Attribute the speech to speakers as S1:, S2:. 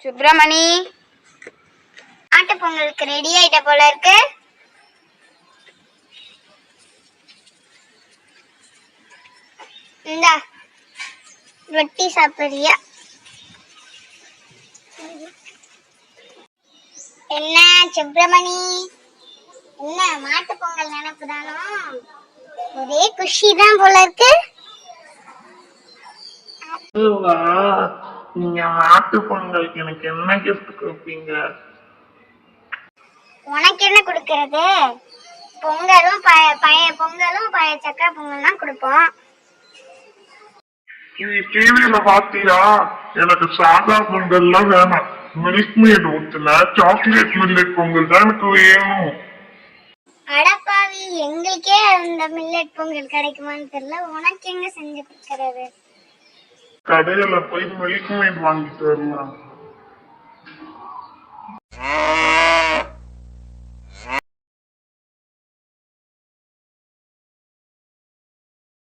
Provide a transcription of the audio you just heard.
S1: சுப்பிரமணி, ஆட்டு பொங்கலுக்கு ரெடி ஆயிட்ட போல இருக்கு. இந்தா ரொட்டி சாப்பிடுறியா? என்ன சுப்பிரமணி, என்ன மாட்டு பொங்கல் நினைப்புதானோ? ஒரே குஷி தான் போல இருக்கு.
S2: நீங்க மாட்டு பொங்கலுக்கு எனக்கு என்ன கிஃப்ட் கொடுப்பீங்க?
S1: உனக்கு என்ன கொடுக்கறது? பொங்கலும் பழைய பொங்கலும் பழைய சக்கரை பொங்கல் தான் கொடுப்போம்.
S2: நீ டிவியில பாத்தீரா? எனக்கு சாதா பொங்கல்லாம் வேணாம். மில்க் மேட் ஊத்துல சாக்லேட் மில்லட் பொங்கல் தான் எனக்கு வேணும்.
S1: அடப்பாவி, எங்களுக்கே அந்த மில்லட் பொங்கல் கிடைக்குமான்னு தெரியல, உனக்கு எங்க செஞ்சு கொடுக்கறது?
S2: கடையில போய் மில்க் மேட் வாங்கிட்டு வரலாம்.